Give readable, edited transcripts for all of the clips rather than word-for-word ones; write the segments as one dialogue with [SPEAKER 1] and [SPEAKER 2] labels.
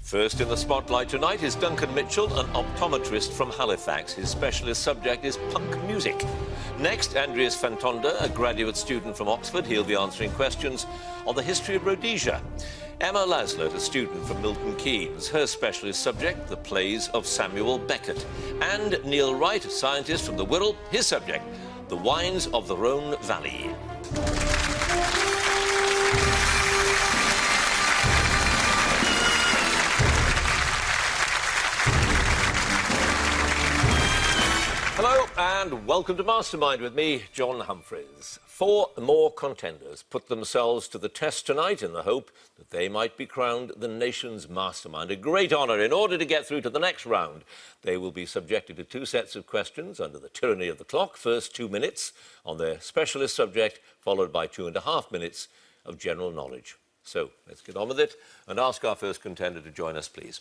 [SPEAKER 1] First in the spotlight tonight is Duncan Mitchell, an optometrist from Halifax. His specialist subject is punk music. Next, Andreas Fantonda, a graduate student from Oxford. He'll be answering questions on the history of Rhodesia. Emma Laslett, a student from Milton Keynes. Her specialist subject, the plays of Samuel Beckett. And Neil Wright, a scientist from the Wirral. His subject, the wines of the Rhone Valley. Hello and welcome to Mastermind with me, John Humphrys. 4 more contenders put themselves to the test tonight in the hope that they might be crowned the nation's mastermind. A great honour. In order to get through to the next round, they will be subjected to 2 sets of questions under the tyranny of the clock. First 2 minutes on their specialist subject, followed by 2.5 minutes of general knowledge. So let's get on with it and ask our first contender to join us, please.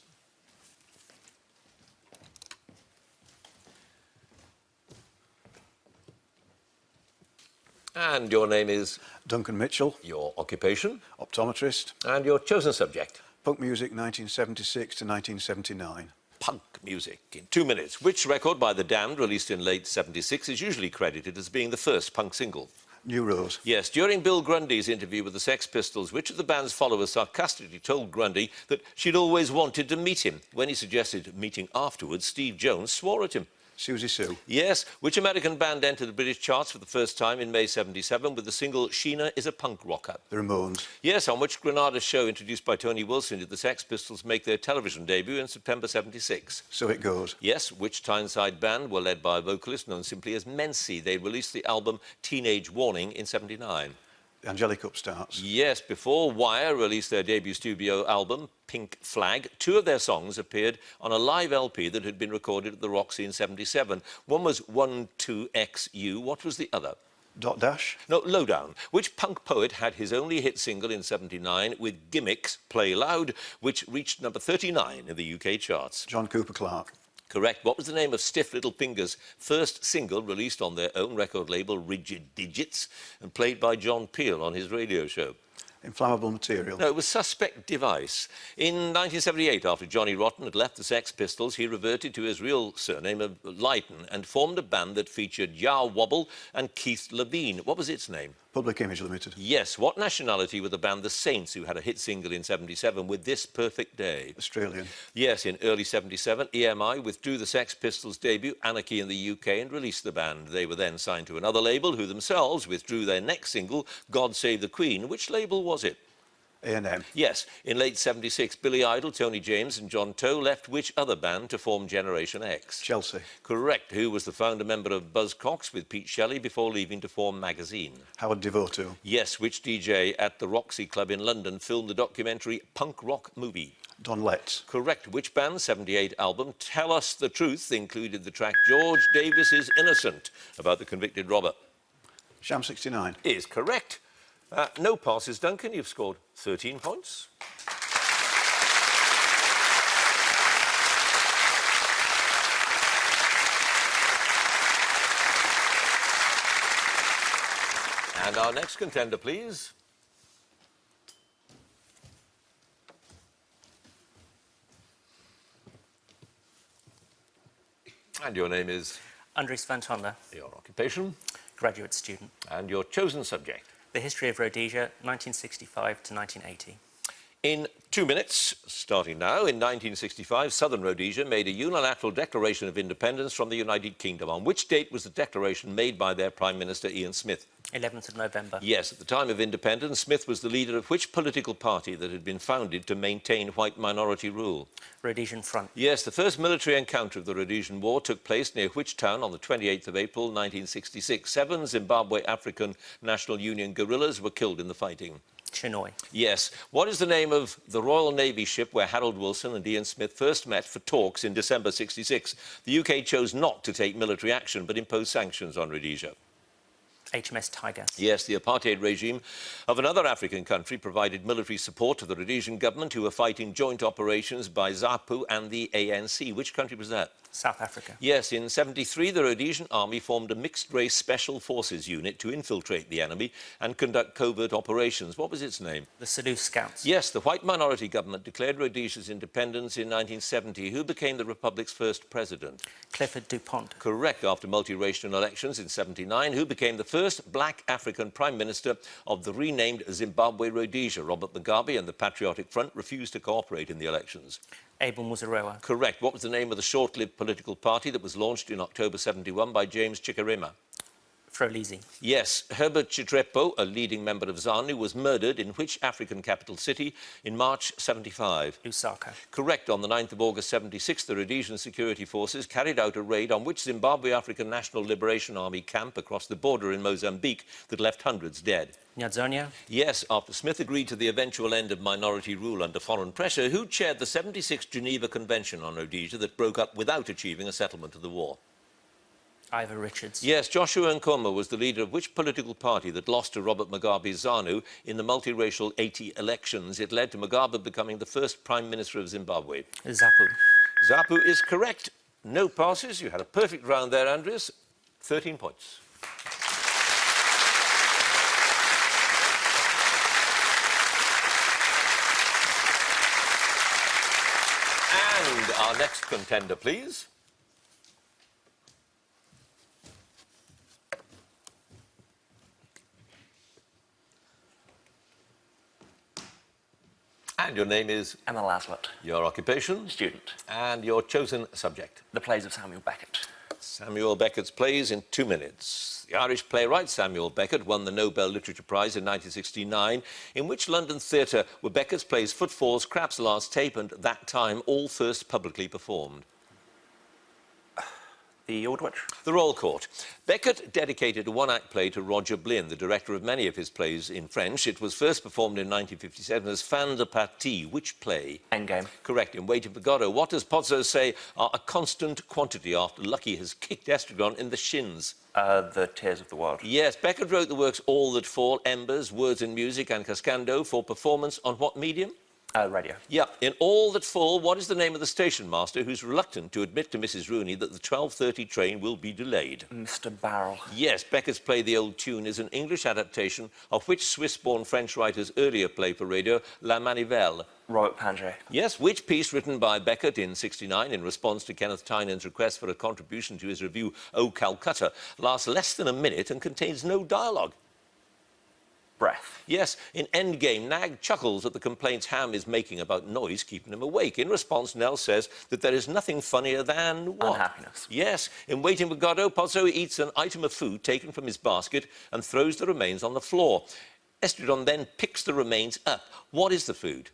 [SPEAKER 1] And your name is?
[SPEAKER 2] Duncan Mitchell.
[SPEAKER 1] Your occupation?
[SPEAKER 2] Optometrist.
[SPEAKER 1] And your chosen subject?
[SPEAKER 2] Punk music 1976 to 1979.
[SPEAKER 1] Punk music in 2 minutes. Which record by The Damned, released in late 76, is usually credited as being the first punk single?
[SPEAKER 2] New Rose.
[SPEAKER 1] Yes, during Bill Grundy's interview with the Sex Pistols, which of the band's followers sarcastically told Grundy that she'd always wanted to meet him? When he suggested meeting afterwards, Steve Jones swore at him.
[SPEAKER 2] Susie Sue.
[SPEAKER 1] Yes. Which American band entered the British charts for the first time in May 77 with the single Sheena is a Punk Rocker?
[SPEAKER 2] The Ramones.
[SPEAKER 1] Yes. On which Granada show introduced by Tony Wilson did the Sex Pistols make their television debut in September 76?
[SPEAKER 2] So It Goes.
[SPEAKER 1] Yes. Which Tyneside band were led by a vocalist known simply as Mency? They released the album Teenage Warning in 79.
[SPEAKER 2] The Angelic Upstarts.
[SPEAKER 1] Yes, before Wire released their debut studio album, Pink Flag, 2 of their songs appeared on a live LP that had been recorded at the Roxy in 77. One was 12XU. What was the other?
[SPEAKER 2] Dot Dash.
[SPEAKER 1] No, Lowdown. Which punk poet had his only hit single in 79 with Gimmicks, Play Loud, which reached number 39 in the UK charts?
[SPEAKER 2] John Cooper Clarke.
[SPEAKER 1] Correct. What was the name of Stiff Little Fingers' first single released on their own record label, Rigid Digits, and played by John Peel on his radio show?
[SPEAKER 2] Inflammable Material.
[SPEAKER 1] No, it was Suspect Device. In 1978, after Johnny Rotten had left the Sex Pistols, he reverted to his real surname of Leyton and formed a band that featured Yah Wobble and Keith Levine. What was its name?
[SPEAKER 2] Public Image Limited.
[SPEAKER 1] Yes. What nationality were the band The Saints, who had a hit single in 77 with This Perfect Day?
[SPEAKER 2] Australian.
[SPEAKER 1] Yes. In early 77, EMI withdrew the Sex Pistols' debut, Anarchy in the UK, and released the band. They were then signed to another label, who themselves withdrew their next single, God Save the Queen. Which label was it?
[SPEAKER 2] A&M.
[SPEAKER 1] Yes. In late 76, Billy Idol, Tony James and John Toe left which other band to form Generation X?
[SPEAKER 2] Chelsea.
[SPEAKER 1] Correct. Who was the founder member of Buzzcocks with Pete Shelley before leaving to form Magazine?
[SPEAKER 2] Howard Devoto.
[SPEAKER 1] Yes. Which DJ at the Roxy Club in London filmed the documentary Punk Rock Movie?
[SPEAKER 2] Don Letts.
[SPEAKER 1] Correct. Which band's 78 album, Tell Us the Truth, included the track George Davis is Innocent, about the convicted robber?
[SPEAKER 2] Sham 69.
[SPEAKER 1] Is correct. No passes, Duncan. You've scored 13 points. And our next contender, please. And your name is?
[SPEAKER 3] Andreas Fantonda.
[SPEAKER 1] Your occupation?
[SPEAKER 3] Graduate student.
[SPEAKER 1] And your chosen subject?
[SPEAKER 3] The history of Rhodesia, 1965 to 1980.
[SPEAKER 1] In 2 minutes, starting now, in 1965, Southern Rhodesia made a unilateral declaration of independence from the United Kingdom. On which date was the declaration made by their Prime Minister, Ian Smith?
[SPEAKER 3] 11th of November.
[SPEAKER 1] Yes, at the time of independence, Smith was the leader of which political party that had been founded to maintain white minority rule?
[SPEAKER 3] Rhodesian Front.
[SPEAKER 1] Yes, the first military encounter of the Rhodesian War took place near which town on the 28th of April, 1966? 7 Zimbabwe African National Union guerrillas were killed in the fighting.
[SPEAKER 3] Chinoy.
[SPEAKER 1] Yes. What is the name of the Royal Navy ship where Harold Wilson and Ian Smith first met for talks in December 66? The UK chose not to take military action but imposed sanctions on Rhodesia.
[SPEAKER 3] HMS Tiger.
[SPEAKER 1] Yes, the apartheid regime of another African country provided military support to the Rhodesian government, who were fighting joint operations by ZAPU and the ANC. Which country was that?
[SPEAKER 3] South Africa.
[SPEAKER 1] Yes, in 73, the Rhodesian army formed a mixed-race special forces unit to infiltrate the enemy and conduct covert operations. What was its name?
[SPEAKER 3] The Sulu Scouts.
[SPEAKER 1] Yes, the white minority government declared Rhodesia's independence in 1970. Who became the republic's first president?
[SPEAKER 3] Clifford DuPont.
[SPEAKER 1] Correct. After multiracial elections in 79, who became the first black African prime minister of the renamed Zimbabwe Rhodesia? Robert Mugabe and the Patriotic Front refused to cooperate in the elections.
[SPEAKER 3] Abel Muzorewa.
[SPEAKER 1] Correct. What was the name of the short-lived political party that was launched in October 71 by James Chikarema?
[SPEAKER 3] Frolisi.
[SPEAKER 1] Yes, Herbert Chitrepo, a leading member of ZANU, was murdered in which African capital city in March 75?
[SPEAKER 3] Lusaka.
[SPEAKER 1] Correct. On the 9th of August 76, the Rhodesian security forces carried out a raid on which Zimbabwe African National Liberation Army camp across the border in Mozambique that left hundreds dead.
[SPEAKER 3] Nyazonia.
[SPEAKER 1] Yes, after Smith agreed to the eventual end of minority rule under foreign pressure, who chaired the 76th Geneva Convention on Rhodesia that broke up without achieving a settlement of the war?
[SPEAKER 3] Ivor Richards.
[SPEAKER 1] Yes, Joshua Nkomo was the leader of which political party that lost to Robert Mugabe's ZANU in the multiracial 80 elections? It led to Mugabe becoming the first Prime Minister of Zimbabwe.
[SPEAKER 3] ZAPU.
[SPEAKER 1] ZAPU is correct. No passes. You had a perfect round there, Andreas. 13 points. And our next contender, please. And your name is?
[SPEAKER 4] Emma Laslett.
[SPEAKER 1] Your occupation?
[SPEAKER 4] Student.
[SPEAKER 1] And your chosen subject?
[SPEAKER 4] The plays of Samuel Beckett.
[SPEAKER 1] Samuel Beckett's plays in 2 minutes. The Irish playwright Samuel Beckett won the Nobel Literature Prize in 1969. In which London theatre were Beckett's plays Footfalls, Krapp's Last Tape and That Time all first publicly performed?
[SPEAKER 4] The Aldwych.
[SPEAKER 1] The Royal Court. Beckett dedicated a one-act play to Roger Blin, the director of many of his plays in French. It was first performed in 1957 as Fin de Partie. Which play?
[SPEAKER 4] Endgame.
[SPEAKER 1] Correct. In Waiting for Godot. What does Pozzo say are a constant quantity after Lucky has kicked Estragon in the shins?
[SPEAKER 4] The Tears of the World.
[SPEAKER 1] Yes, Beckett wrote the works All That Fall, Embers, Words and Music and Cascando for performance on what medium?
[SPEAKER 4] Radio.
[SPEAKER 1] Yeah. In All That Fall, what is the name of the station master who's reluctant to admit to Mrs. Rooney that the 12:30 train will be delayed?
[SPEAKER 4] Mr. Barrel.
[SPEAKER 1] Yes, Beckett's play The Old Tune is an English adaptation of which Swiss-born French writer's earlier play for radio, La Manivelle?
[SPEAKER 4] Robert Panget.
[SPEAKER 1] Yes, which piece written by Beckett in '69 in response to Kenneth Tynan's request for a contribution to his review, O Calcutta, lasts less than a minute and contains no dialogue?
[SPEAKER 4] Breath.
[SPEAKER 1] Yes, in Endgame, Nag chuckles at the complaints Ham is making about noise keeping him awake. In response, Nell says that there is nothing funnier than what?
[SPEAKER 4] Unhappiness.
[SPEAKER 1] Yes, in Waiting for Godot, Pozzo eats an item of food taken from his basket and throws the remains on the floor. Estragon then picks the remains up. What is the food?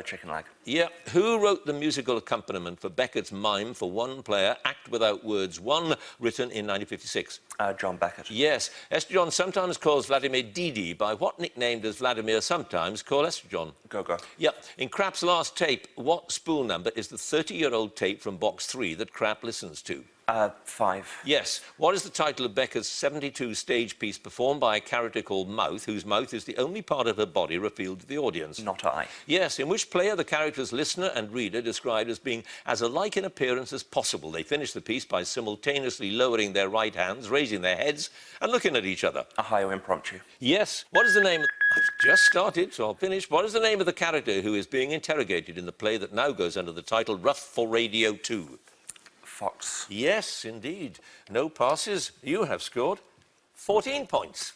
[SPEAKER 4] Chicken leg.
[SPEAKER 1] Yeah. Who wrote the musical accompaniment for Beckett's Mime for One Player, Act Without Words 1, written in 1956?
[SPEAKER 4] John Beckett.
[SPEAKER 1] Yes. Estragon sometimes calls Vladimir Didi. By what nickname does Vladimir sometimes call Estragon?
[SPEAKER 4] Go-Go.
[SPEAKER 1] Yeah. In Krapp's Last Tape, what spool number is the 30-year-old tape from box 3 that Krapp listens to?
[SPEAKER 4] 5.
[SPEAKER 1] Yes. What is the title of Beckett's 72 stage piece performed by a character called Mouth, whose mouth is the only part of her body revealed to the audience?
[SPEAKER 4] Not I.
[SPEAKER 1] Yes. In which play are the characters listener and reader described as being as alike in appearance as possible? They finish the piece by simultaneously lowering their right hands, raising their heads and looking at each other.
[SPEAKER 4] Ohio Impromptu.
[SPEAKER 1] Yes. What is the name of... I've just started, so I'll finish. What is the name of the character who is being interrogated in the play that now goes under the title Rough for Radio 2?
[SPEAKER 4] Fox.
[SPEAKER 1] Yes, indeed. No passes. You have scored 14 points.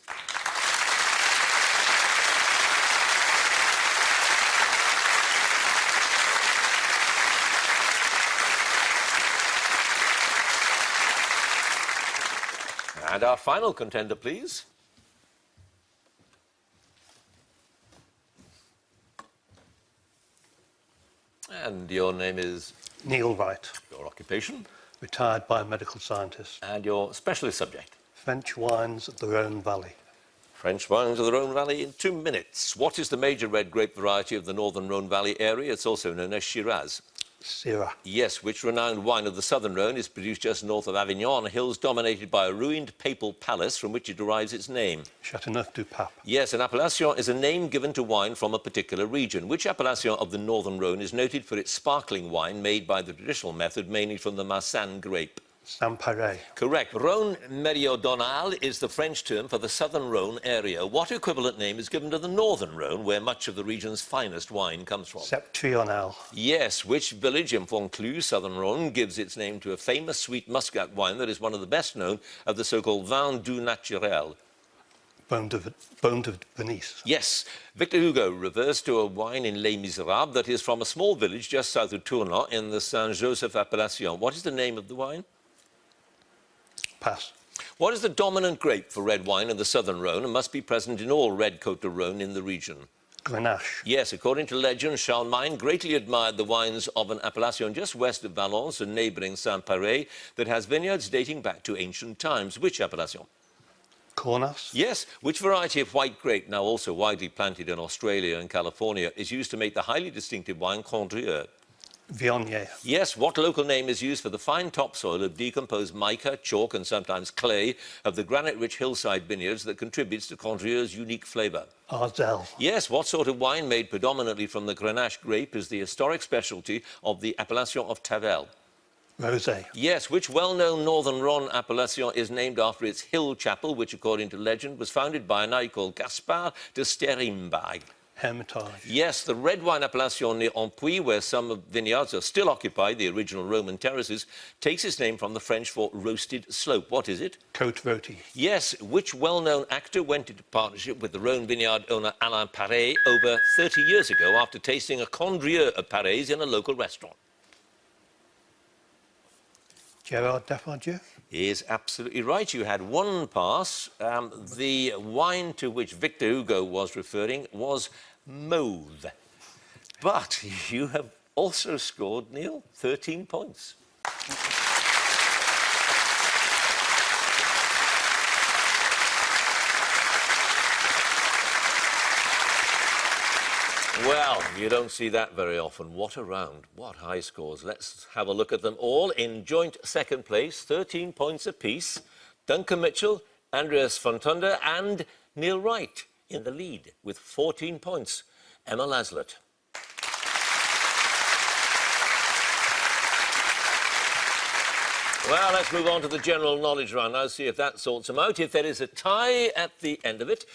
[SPEAKER 1] And our final contender, please. And your name is?
[SPEAKER 5] Neil Wright.
[SPEAKER 1] Your occupation?
[SPEAKER 5] Retired biomedical scientist.
[SPEAKER 1] And your specialist subject?
[SPEAKER 5] French wines of the Rhone Valley.
[SPEAKER 1] French wines of the Rhone Valley in 2 minutes. What is the major red grape variety of the northern Rhone Valley area? It's also known as Shiraz.
[SPEAKER 5] Syrah.
[SPEAKER 1] Yes, which renowned wine of the southern Rhone is produced just north of Avignon, on hills dominated by a ruined papal palace from which it derives its name.
[SPEAKER 5] Châteauneuf-du-Pape.
[SPEAKER 1] Yes, an appellation is a name given to wine from a particular region. Which appellation of the northern Rhone is noted for its sparkling wine made by the traditional method, mainly from the Marsanne grape?
[SPEAKER 5] Saint-Péray.
[SPEAKER 1] Correct. Rhone Méridionale is the French term for the southern Rhone area. What equivalent name is given to the northern Rhone, where much of the region's finest wine comes from?
[SPEAKER 5] Septentrional.
[SPEAKER 1] Yes, which village in Foncluse, southern Rhone, gives its name to a famous sweet muscat wine that is one of the best known of the so-called vin doux naturel?
[SPEAKER 5] Bone de Venise.
[SPEAKER 1] Yes, Victor Hugo refers to a wine in Les Miserables that is from a small village just south of Tournon in the Saint-Joseph appellation. What is the name of the wine?
[SPEAKER 5] Pass.
[SPEAKER 1] What is the dominant grape for red wine in the southern Rhone and must be present in all red Côte de Rhône in the region?
[SPEAKER 5] Grenache.
[SPEAKER 1] Yes, according to legend, Charlemagne greatly admired the wines of an appellation just west of Valence and neighbouring Saint-Péray that has vineyards dating back to ancient times. Which appellation?
[SPEAKER 5] Cornas.
[SPEAKER 1] Yes, which variety of white grape, now also widely planted in Australia and California, is used to make the highly distinctive wine Condrieu?
[SPEAKER 5] Viognier.
[SPEAKER 1] Yes, what local name is used for the fine topsoil of decomposed mica, chalk and sometimes clay of the granite-rich hillside vineyards that contributes to Condrieu's unique flavour?
[SPEAKER 5] Ardel.
[SPEAKER 1] Yes, what sort of wine made predominantly from the Grenache grape is the historic specialty of the appellation of Tavel?
[SPEAKER 5] Rosé.
[SPEAKER 1] Yes, which well-known northern Rhone appellation is named after its hill chapel, which, according to legend, was founded by a knight called Gaspard de Sterimberg?
[SPEAKER 5] Hermitage.
[SPEAKER 1] Yes, the red wine appellation near Ampuy, where some vineyards are still occupied, the original Roman terraces, takes its name from the French for roasted slope. What is it?
[SPEAKER 5] Côte Rôtie.
[SPEAKER 1] Yes, which well-known actor went into partnership with the Rhone vineyard owner Alain Paré over 30 years ago after tasting a Condrieu of Paré's in a local restaurant?
[SPEAKER 5] Gérard Depardieu.
[SPEAKER 1] Is absolutely right. You had one pass. The wine to which Victor Hugo was referring was mauve. But you have also scored, Neil, 13 points. Well, you don't see that very often. What a round. What high scores. Let's have a look at them all. In joint second place, 13 points apiece. Duncan Mitchell, Andreas Fontunda and Neil Wright in the lead with 14 points. Emma Laslett. Well, let's move on to the general knowledge round now, see if that sorts them out. If there is a tie at the end of it,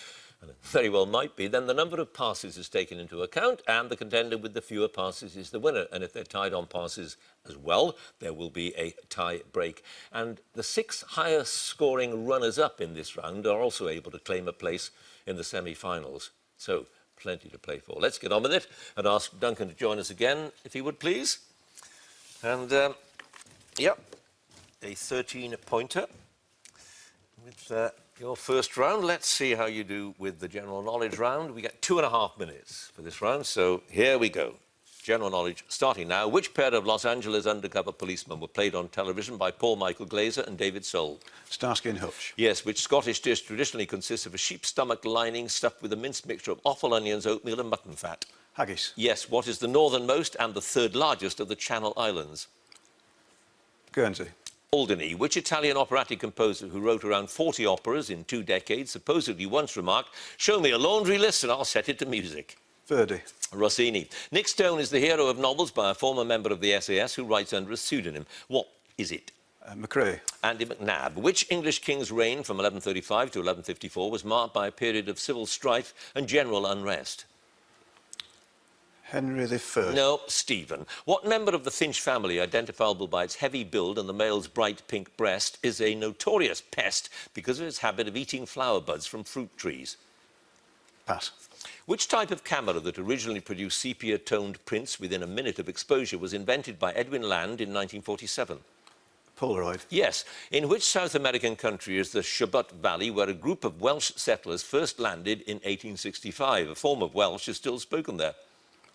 [SPEAKER 1] and it very well might be, then the number of passes is taken into account and the contender with the fewer passes is the winner. And if they're tied on passes as well, there will be a tie break. And the 6 highest scoring runners-up in this round are also able to claim a place in the semi-finals. So, plenty to play for. Let's get on with it and ask Duncan to join us again, if he would, please. And, yep, a 13-pointer with... your first round. Let's see how you do with the general knowledge round. We get 2.5 minutes for this round, so here we go. General knowledge starting now. Which pair of Los Angeles undercover policemen were played on television by Paul Michael Glaser and David Soul?
[SPEAKER 2] Starsky and Hutch.
[SPEAKER 1] Yes, which Scottish dish traditionally consists of a sheep's stomach lining stuffed with a minced mixture of offal, onions, oatmeal and mutton fat?
[SPEAKER 2] Haggis.
[SPEAKER 1] Yes, what is the northernmost and the third largest of the Channel Islands?
[SPEAKER 2] Guernsey.
[SPEAKER 1] Alderney. Which Italian operatic composer who wrote around 40 operas in 2 decades supposedly once remarked, "Show me a laundry list and I'll set it to music"?
[SPEAKER 2] Verdi.
[SPEAKER 1] Rossini. Nick Stone is the hero of novels by a former member of the SAS who writes under a pseudonym. What is it?
[SPEAKER 2] Macrae.
[SPEAKER 1] Andy McNabb. Which English king's reign from 1135 to 1154 was marked by a period of civil strife and general unrest?
[SPEAKER 2] Henry I.
[SPEAKER 1] No, Stephen. What member of the finch family, identifiable by its heavy build and the male's bright pink breast, is a notorious pest because of its habit of eating flower buds from fruit trees?
[SPEAKER 2] Pass.
[SPEAKER 1] Which type of camera that originally produced sepia-toned prints within a minute of exposure was invented by Edwin Land in 1947?
[SPEAKER 2] Polaroid.
[SPEAKER 1] Yes. In which South American country is the Chubut Valley, where a group of Welsh settlers first landed in 1865? A form of Welsh is still spoken there.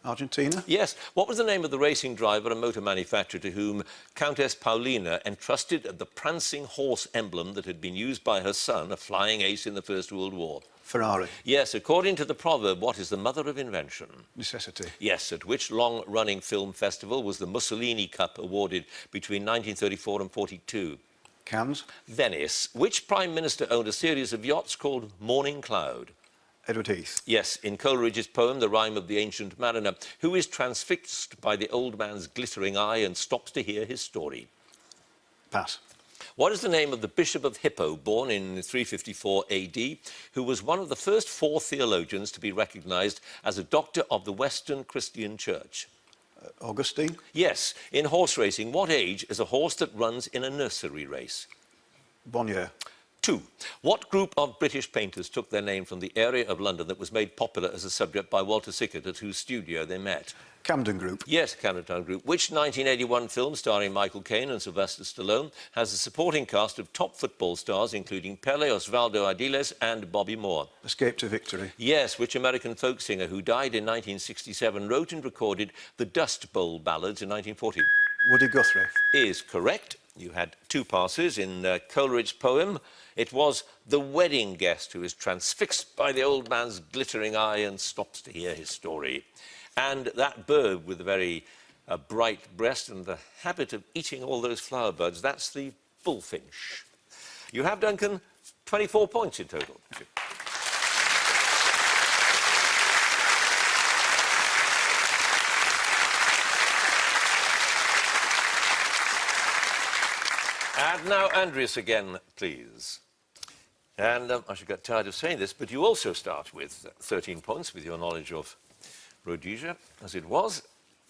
[SPEAKER 2] Argentina.
[SPEAKER 1] Yes. What was the name of the racing driver and motor manufacturer to whom Countess Paulina entrusted the prancing horse emblem that had been used by her son, a flying ace in the First World War?
[SPEAKER 2] Ferrari.
[SPEAKER 1] Yes. According to the proverb, what is the mother of invention?
[SPEAKER 2] Necessity.
[SPEAKER 1] Yes. At which long-running film festival was the Mussolini Cup awarded between 1934 and 42?
[SPEAKER 2] Cannes.
[SPEAKER 1] Venice. Which Prime Minister owned a series of yachts called Morning Cloud?
[SPEAKER 2] Edward Heath.
[SPEAKER 1] Yes, in Coleridge's poem, The Rime of the Ancient Mariner, who is transfixed by the old man's glittering eye and stops to hear his story?
[SPEAKER 2] Pass.
[SPEAKER 1] What is the name of the Bishop of Hippo, born in 354 AD, who was one of the first 4 theologians to be recognised as a doctor of the Western Christian Church?
[SPEAKER 2] Augustine.
[SPEAKER 1] Yes, in horse racing, what age is a horse that runs in a nursery race?
[SPEAKER 2] Bonnier.
[SPEAKER 1] 2. What group of British painters took their name from the area of London that was made popular as a subject by Walter Sickert, at whose studio they met?
[SPEAKER 2] Camden Group.
[SPEAKER 1] Yes, Camden Town Group. Which 1981 film starring Michael Caine and Sylvester Stallone has a supporting cast of top football stars, including Pele, Osvaldo Ardiles and Bobby Moore?
[SPEAKER 2] Escape to Victory.
[SPEAKER 1] Yes, which American folk singer who died in 1967 wrote and recorded the Dust Bowl ballads in 1940?
[SPEAKER 2] Woody Guthrie.
[SPEAKER 1] Is correct. You had 2 passes in Coleridge's poem. It was the wedding guest who is transfixed by the old man's glittering eye and stops to hear his story. And that bird with a very bright breast and the habit of eating all those flower buds, that's the bullfinch. You have, Duncan, 24 points in total. And now, Andreas again, please. And I should get tired of saying this, but you also start with 13 points with your knowledge of Rhodesia, as it was.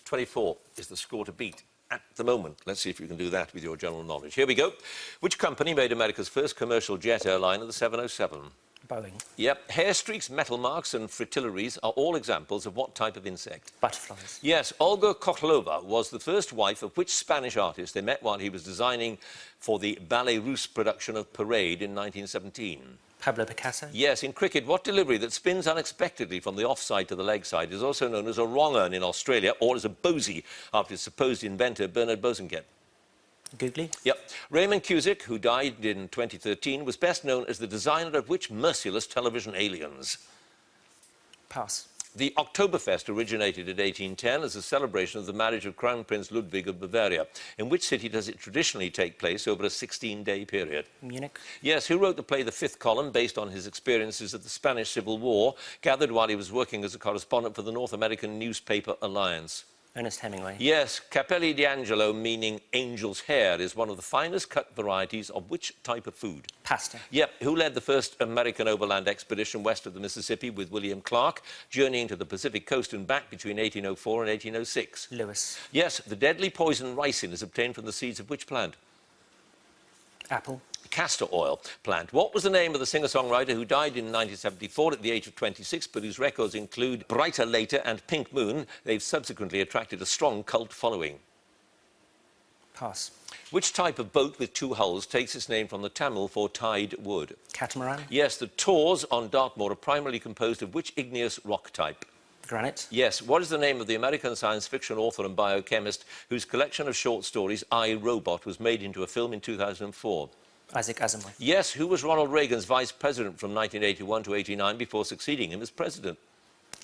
[SPEAKER 1] 24 is the score to beat at the moment. Let's see if you can do that with your general knowledge. Here we go. Which company made America's first commercial jet airliner, the 707?
[SPEAKER 3] Boeing.
[SPEAKER 1] Yep. Hair streaks, metal marks and fritillaries are all examples of what type of insect?
[SPEAKER 3] Butterflies.
[SPEAKER 1] Yes, Olga Koklova was the first wife of which Spanish artist they met while he was designing for the Ballet Russe production of Parade in 1917?
[SPEAKER 3] Pablo Picasso.
[SPEAKER 1] Yes, in cricket, what delivery that spins unexpectedly from the offside to the leg side is also known as a wrong urn in Australia, or as a bosey, after its supposed inventor Bernard Bosanquet?
[SPEAKER 3] Googly.
[SPEAKER 1] Yep. Raymond Cusick, who died in 2013, was best known as the designer of which merciless television aliens?
[SPEAKER 3] Pass.
[SPEAKER 1] The Oktoberfest originated in 1810 as a celebration of the marriage of Crown Prince Ludwig of Bavaria. In which city does it traditionally take place over a 16-day period?
[SPEAKER 3] Munich.
[SPEAKER 1] Yes, who wrote the play The Fifth Column, based on his experiences of the Spanish Civil War, gathered while he was working as a correspondent for the North American newspaper Alliance?
[SPEAKER 3] Ernest Hemingway.
[SPEAKER 1] Yes, Capelli d'Angelo, meaning angel's hair, is one of the finest cut varieties of which type of food?
[SPEAKER 3] Pasta.
[SPEAKER 1] Yep. Who led the first American overland expedition west of the Mississippi with William Clark, journeying to the Pacific coast and back between 1804 and 1806?
[SPEAKER 3] Lewis.
[SPEAKER 1] Yes, the deadly poison ricin is obtained from the seeds of which plant?
[SPEAKER 3] Apple.
[SPEAKER 1] Castor oil plant. What was the name of the singer-songwriter who died in 1974 at the age of 26, but whose records include Brighter Later and Pink Moon? They've subsequently attracted a strong cult following.
[SPEAKER 3] Pass.
[SPEAKER 1] Which type of boat with 2 hulls takes its name from the Tamil for tied wood?
[SPEAKER 3] Catamaran.
[SPEAKER 1] Yes, the tors on Dartmoor are primarily composed of which igneous rock type?
[SPEAKER 3] Granite.
[SPEAKER 1] Yes, what is the name of the American science fiction author and biochemist whose collection of short stories, I, Robot, was made into a film in 2004?
[SPEAKER 3] Isaac Asimov.
[SPEAKER 1] Yes, who was Ronald Reagan's vice president from 1981 to 89 before succeeding him as president?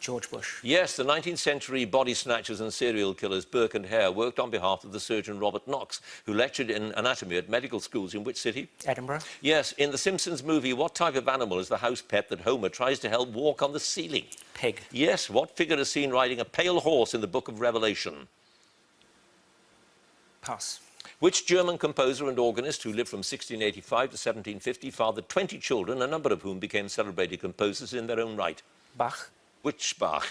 [SPEAKER 3] George Bush.
[SPEAKER 1] Yes, the 19th century body snatchers and serial killers Burke and Hare worked on behalf of the surgeon Robert Knox, who lectured in anatomy at medical schools in which city?
[SPEAKER 3] Edinburgh.
[SPEAKER 1] Yes, in the Simpsons movie, what type of animal is the house pet that Homer tries to help walk on the ceiling?
[SPEAKER 3] Pig.
[SPEAKER 1] Yes, what figure is seen riding a pale horse in the Book of Revelation?
[SPEAKER 3] Pass.
[SPEAKER 1] Which German composer and organist who lived from 1685 to 1750 fathered 20 children, a number of whom became celebrated composers in their own right?
[SPEAKER 3] Bach.
[SPEAKER 1] Which Bach?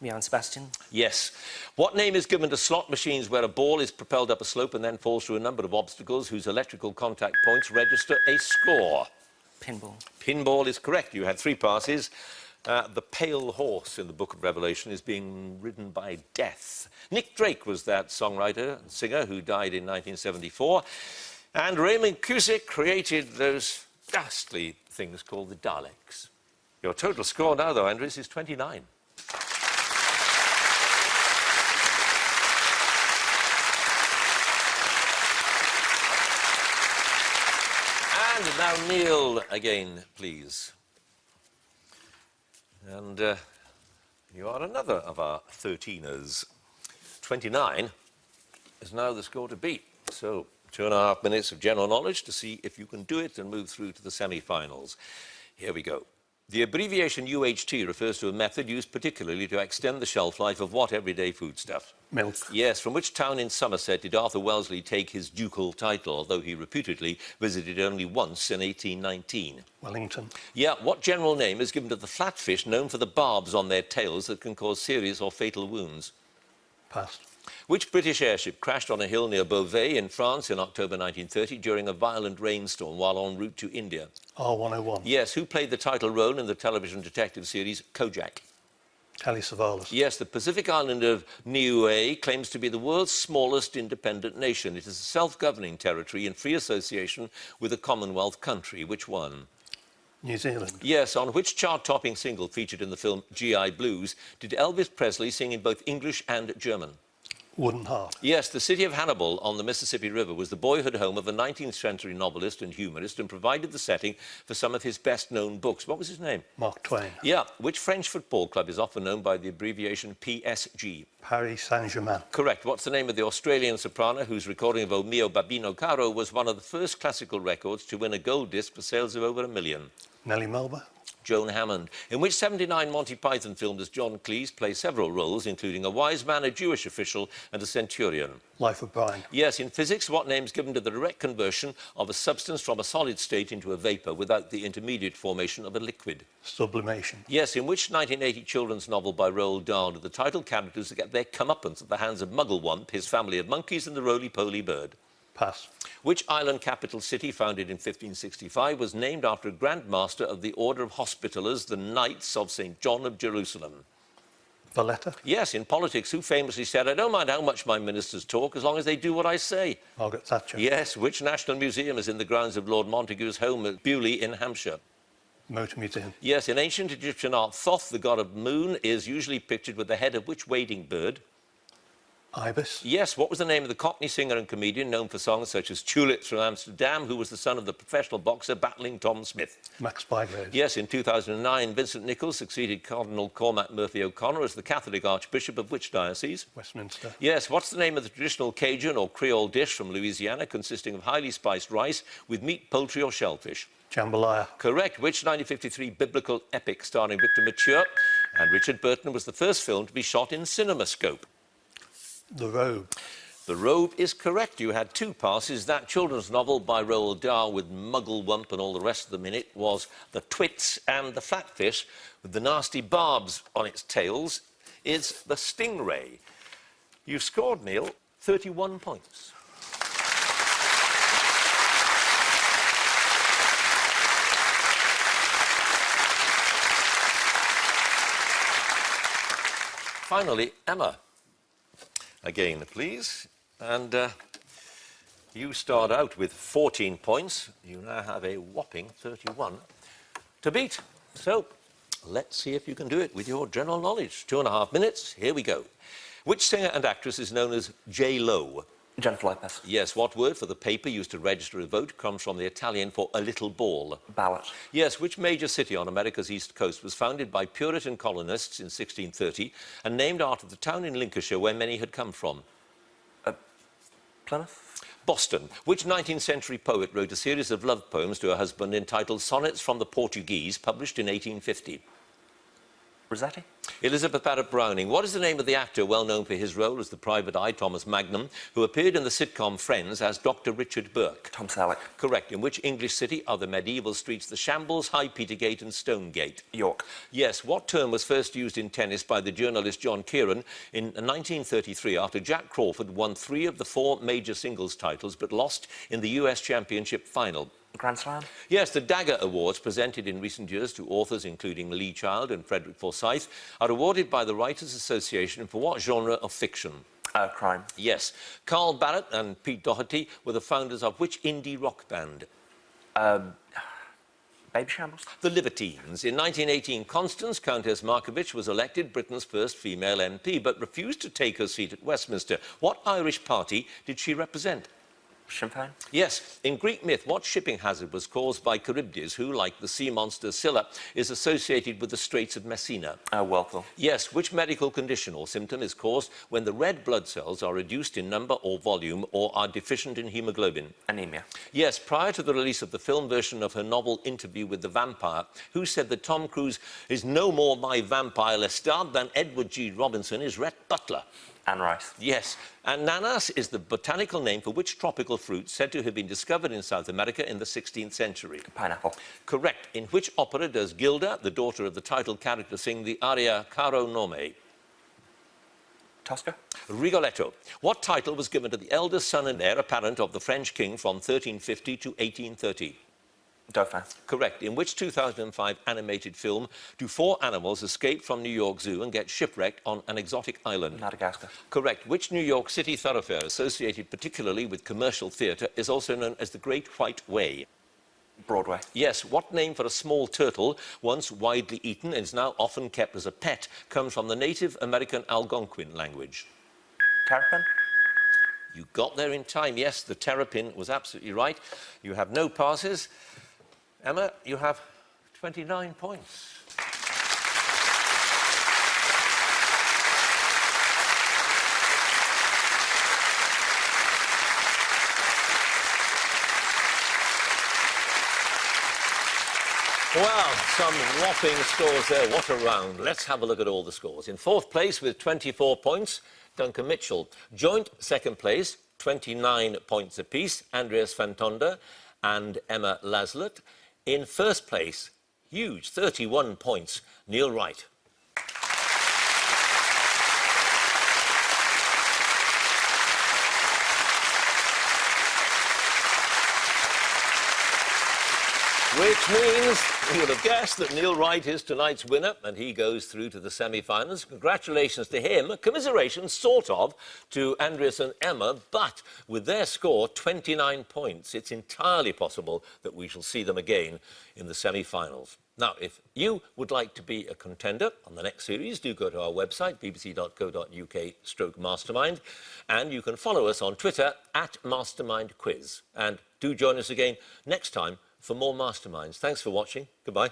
[SPEAKER 3] Johann Sebastian.
[SPEAKER 1] Yes. What name is given to slot machines where a ball is propelled up a slope and then falls through a number of obstacles whose electrical contact points register a score?
[SPEAKER 3] Pinball.
[SPEAKER 1] Pinball is correct. You had 3 passes. The pale horse in the Book of Revelation is being ridden by death. Nick Drake was that songwriter and singer who died in 1974. And Raymond Cusick created those ghastly things called the Daleks. Your total score now, though, Andrews, is 29. And now Neil again, please. And you are another of our 13ers. 29 is now the score to beat. So 2.5 minutes of general knowledge to see if you can do it and move through to the semi-finals. Here we go. The abbreviation UHT refers to a method used particularly to extend the shelf life of what everyday foodstuff?
[SPEAKER 5] Milk.
[SPEAKER 1] Yes, from which town in Somerset did Arthur Wellesley take his ducal title, although he reputedly visited only once in 1819?
[SPEAKER 5] Wellington.
[SPEAKER 1] Yeah, what general name is given to the flatfish known for the barbs on their tails that can cause serious or fatal wounds?
[SPEAKER 5] Passed.
[SPEAKER 1] Which British airship crashed on a hill near Beauvais in France in October 1930 during a violent rainstorm while en route to India?
[SPEAKER 5] R101.
[SPEAKER 1] Yes, who played the title role in the television detective series Kojak?
[SPEAKER 5] Telly Savalas.
[SPEAKER 1] Yes, the Pacific island of Niue claims to be the world's smallest independent nation. It is a self-governing territory in free association with a Commonwealth country. Which one?
[SPEAKER 5] New Zealand.
[SPEAKER 1] Yes, on which chart-topping single featured in the film G.I. Blues did Elvis Presley sing in both English and German?
[SPEAKER 5] Wooden Heart.
[SPEAKER 1] Yes, the city of Hannibal on the Mississippi River was the boyhood home of a 19th century novelist and humorist and provided the setting for some of his best-known books. What was his name?
[SPEAKER 5] Mark Twain.
[SPEAKER 1] Yeah, which French football club is often known by the abbreviation PSG?
[SPEAKER 5] Paris Saint-Germain.
[SPEAKER 1] Correct. What's the name of the Australian soprano whose recording of O Mio Babino Caro was one of the first classical records to win a gold disc for sales of over 1 million?
[SPEAKER 5] Nellie Melba.
[SPEAKER 1] Joan Hammond. In which 79 Monty Python film does John Cleese play several roles, including a wise man, a Jewish official, and a centurion?
[SPEAKER 5] Life of Brian.
[SPEAKER 1] Yes, in physics, what name is given to the direct conversion of a substance from a solid state into a vapour without the intermediate formation of a liquid?
[SPEAKER 5] Sublimation.
[SPEAKER 1] Yes, in which 1980 children's novel by Roald Dahl do the title characters get their comeuppance at the hands of Mugglewump, his family of monkeys, and the roly-poly bird?
[SPEAKER 5] Pass.
[SPEAKER 1] Which island capital city, founded in 1565, was named after a Grand Master of the Order of Hospitallers, the Knights of St. John of Jerusalem?
[SPEAKER 5] Valletta.
[SPEAKER 1] Yes, in politics, who famously said, I don't mind how much my ministers talk as long as they do what I say?
[SPEAKER 5] Margaret Thatcher.
[SPEAKER 1] Yes, which National Museum is in the grounds of Lord Montagu's home at Bewley in Hampshire?
[SPEAKER 5] Motor Museum.
[SPEAKER 1] Yes, in ancient Egyptian art, Thoth, the god of moon, is usually pictured with the head of which wading bird?
[SPEAKER 5] Ibis.
[SPEAKER 1] Yes, what was the name of the Cockney singer and comedian known for songs such as Tulips from Amsterdam, who was the son of the professional boxer battling Tom Smith?
[SPEAKER 5] Max Bygrave.
[SPEAKER 1] Yes, in 2009, Vincent Nichols succeeded Cardinal Cormac Murphy O'Connor as the Catholic Archbishop of which diocese?
[SPEAKER 5] Westminster.
[SPEAKER 1] Yes, what's the name of the traditional Cajun or Creole dish from Louisiana consisting of highly spiced rice with meat, poultry or shellfish?
[SPEAKER 5] Jambalaya.
[SPEAKER 1] Correct. Which 1953 biblical epic starring Victor Mature and Richard Burton was the first film to be shot in CinemaScope?
[SPEAKER 5] The Robe.
[SPEAKER 1] The Robe is correct. You had 2 passes. That children's novel by Roald Dahl with Mugglewump and all the rest of them in it was The Twits, and the flatfish with the nasty barbs on its tails is the Stingray. You've scored, Neil, 31 points. Finally, Emma. Again, please. And you start out with 14 points. You now have a whopping 31 to beat. So let's see if you can do it with your general knowledge. 2.5 minutes. Here we go. Which singer and actress is known as J-Lo?
[SPEAKER 4] Jennifer Lopez.
[SPEAKER 1] Yes, what word for the paper used to register a vote comes from the Italian for a little ball?
[SPEAKER 4] Ballot.
[SPEAKER 1] Yes, which major city on America's east coast was founded by Puritan colonists in 1630 and named after the town in Lincolnshire where many had come from?
[SPEAKER 4] Plymouth.
[SPEAKER 1] Boston. Which 19th century poet wrote a series of love poems to her husband entitled Sonnets from the Portuguese, published in 1850?
[SPEAKER 4] Rossetti.
[SPEAKER 1] Elizabeth Barrett Browning. What is the name of the actor well known for his role as the private eye, Thomas Magnum, who appeared in the sitcom Friends as Dr. Richard Burke?
[SPEAKER 4] Tom Selleck.
[SPEAKER 1] Correct. In which English city are the medieval streets the Shambles, High Petergate and Stonegate?
[SPEAKER 4] York.
[SPEAKER 1] Yes. What term was first used in tennis by the journalist John Kieran in 1933 after Jack Crawford won 3 of the 4 major singles titles but lost in the US Championship final?
[SPEAKER 4] Grand Slam.
[SPEAKER 1] Yes, the Dagger Awards, presented in recent years to authors including Lee Child and Frederick Forsyth, are awarded by the Writers' Association for what genre of fiction?
[SPEAKER 4] Crime.
[SPEAKER 1] Yes. Carl Barrett and Pete Doherty were the founders of which indie rock band?
[SPEAKER 4] Baby Shambles.
[SPEAKER 1] The Libertines. In 1918, Constance Countess Markievicz was elected Britain's first female MP, but refused to take her seat at Westminster. What Irish party did she represent?
[SPEAKER 4] Sinn Féin?
[SPEAKER 1] Yes, in Greek myth, what shipping hazard was caused by Charybdis, who, like the sea monster Scylla, is associated with the Straits of Messina?
[SPEAKER 4] Whirlpool.
[SPEAKER 1] Yes, which medical condition or symptom is caused when the red blood cells are reduced in number or volume or are deficient in haemoglobin?
[SPEAKER 4] Anemia.
[SPEAKER 1] Yes, prior to the release of the film version of her novel Interview with the Vampire, who said that Tom Cruise is no more my vampire Lestat than Edward G. Robinson is Rhett Butler?
[SPEAKER 4] Anne Rice.
[SPEAKER 1] Yes, and nanas is the botanical name for which tropical fruit said to have been discovered in South America in the 16th century?
[SPEAKER 4] Pineapple.
[SPEAKER 1] Correct. In which opera does Gilda, the daughter of the title character, sing the aria Caro Nome?
[SPEAKER 4] Tosca.
[SPEAKER 1] Rigoletto. What title was given to the eldest son and heir apparent of the French king from 1350 to 1830?
[SPEAKER 4] Dauphin.
[SPEAKER 1] Correct. In which 2005 animated film do 4 animals escape from New York Zoo and get shipwrecked on an exotic island?
[SPEAKER 4] Madagascar.
[SPEAKER 1] Correct. Which New York City thoroughfare associated particularly with commercial theatre is also known as the Great White Way?
[SPEAKER 4] Broadway.
[SPEAKER 1] Yes. What name for a small turtle, once widely eaten and is now often kept as a pet, comes from the Native American Algonquin language?
[SPEAKER 4] Terrapin.
[SPEAKER 1] You got there in time. Yes, the terrapin was absolutely right. You have no passes. Emma, you have 29 points. Well, some whopping scores there. What a round. Let's have a look at all the scores. In 4th place with 24 points, Duncan Mitchell. Joint 2nd place, 29 points apiece, Andreas Fantonda and Emma Laslett. In 1st place, huge, 31 points, Neil Wright. Which means you would have guessed that Neil Wright is tonight's winner and he goes through to the semi-finals. Congratulations to him. Commiserations, sort of, to Andreas and Emma, but with their score, 29 points, it's entirely possible that we shall see them again in the semi-finals. Now, if you would like to be a contender on the next series, do go to our website, bbc.co.uk/mastermind, and you can follow us on Twitter @mastermindquiz. And do join us again next time for more Masterminds. Thanks for watching. Goodbye.